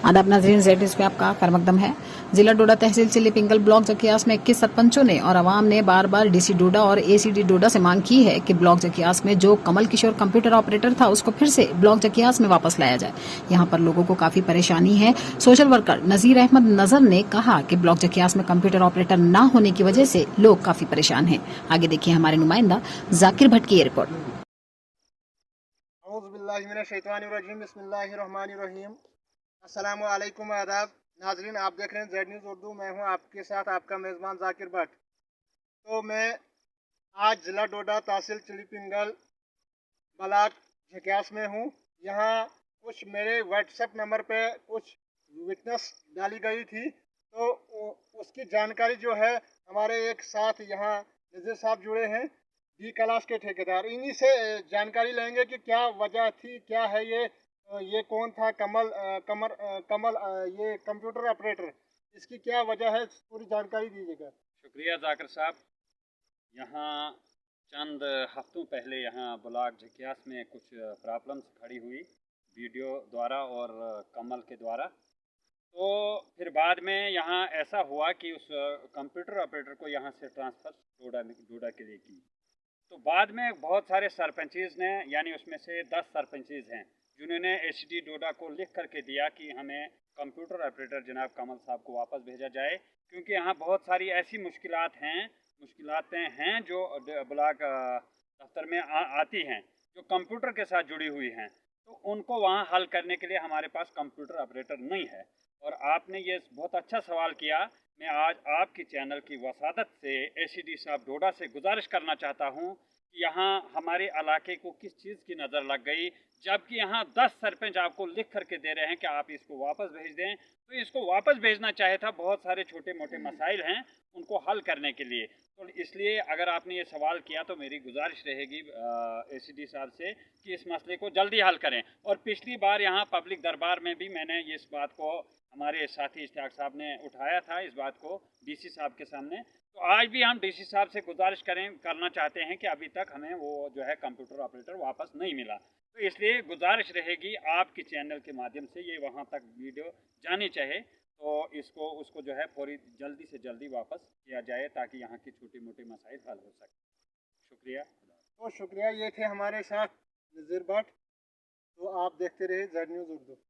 आदाब नाज़रीन, Z news में आपका खैरमकदम है। जिला डोडा तहसील चिली पिंगल ब्लॉक जकियास में 21 सरपंचों ने और आवाम ने बार बार डीसी डोडा और एसीडी डोडा से मांग की है कि ब्लॉक जकियास में जो कमल किशोर कंप्यूटर ऑपरेटर था उसको फिर से ब्लॉक जकियास में वापस लाया जाए। यहाँ पर लोगों को काफी परेशानी है। सोशल वर्कर नजीर अहमद नजर ने कहा कि ब्लॉक जकियास में कंप्यूटर ऑपरेटर न होने की वजह से लोग काफी परेशान हैं। आगे देखिए हमारे नुमाइंदा जाकिर भट्ट की ये रिपोर्ट। अस्सलामु अलैकुम, आदाब नाजरीन, आप देख रहे हैं जेड न्यूज़ उर्दू। मैं हूं आपके साथ आपका मेज़बान जाकिर भट्ट। तो मैं आज ज़िला डोडा तहसील चिली पिंगल ब्लॉक झकियास में हूं। यहां कुछ मेरे व्हाट्सएप नंबर पे कुछ विटनेस डाली गई थी, तो उसकी जानकारी जो है हमारे एक साथ यहाँ नज़ीर साहब जुड़े हैं, डी क्लास के ठेकेदार। इन्हीं से जानकारी लेंगे कि क्या वजह थी, क्या है ये कौन था कमल ये कंप्यूटर ऑपरेटर, इसकी क्या वजह है, पूरी जानकारी दीजिएगा। शुक्रिया जाकिर साहब। यहाँ चंद हफ्तों पहले यहाँ ब्लॉक झकियास में कुछ प्रॉब्लम्स खड़ी हुई वीडियो द्वारा और कमल के द्वारा। तो फिर बाद में यहाँ ऐसा हुआ कि उस कंप्यूटर ऑपरेटर को यहाँ से ट्रांसफ़र डोडा के लिए की। तो बाद में बहुत सारे सरपंचीज़ ने, यानी उसमें से 10 सरपंचीज़ हैं जिन्होंने एसडी डोडा को लिख करके दिया कि हमें कंप्यूटर ऑपरेटर जनाब कमल साहब को वापस भेजा जाए, क्योंकि यहाँ बहुत सारी ऐसी मुश्किलातें हैं जो ब्लॉक दफ्तर में आती हैं, जो कंप्यूटर के साथ जुड़ी हुई हैं। तो उनको वहाँ हल करने के लिए हमारे पास कंप्यूटर ऑपरेटर नहीं है। और आपने ये बहुत अच्छा सवाल किया। मैं आज आपकी चैनल की वसादत से एसीडी साहब डोडा से गुजारिश करना चाहता हूँ कि यहाँ हमारे इलाके को किस चीज़ की नज़र लग गई, जबकि यहाँ 10 सरपंच आपको लिख करके दे रहे हैं कि आप इसको वापस भेज दें। तो इसको वापस भेजना चाहे था, बहुत सारे छोटे मोटे मसाइल हैं उनको हल करने के लिए। तो इसलिए अगर आपने ये सवाल किया तो मेरी गुजारिश रहेगी एसीडी साहब से कि इस मसले को जल्दी हल करें। और पिछली बार यहाँ पब्लिक दरबार में भी मैंने इस बात को, हमारे साथी इश्तियाक साहब ने उठाया था इस बात को डीसी साहब के सामने। तो आज भी हम डीसी साहब से गुजारिश करना चाहते हैं कि अभी तक हमें वो जो है कंप्यूटर ऑपरेटर वापस नहीं मिला। तो इसलिए गुजारिश रहेगी आपकी चैनल के माध्यम से ये वहाँ तक वीडियो जानी चाहिए, तो उसको जो है फौरी जल्दी से जल्दी वापस किया जाए ताकि यहाँ की छोटी मोटी मसाइल हल हो सके। शुक्रिया। तो शुक्रिया, ये थे हमारे साथ नज़ीर भट्ट। तो आप देखते रहे जेड न्यूज़ उर्दू।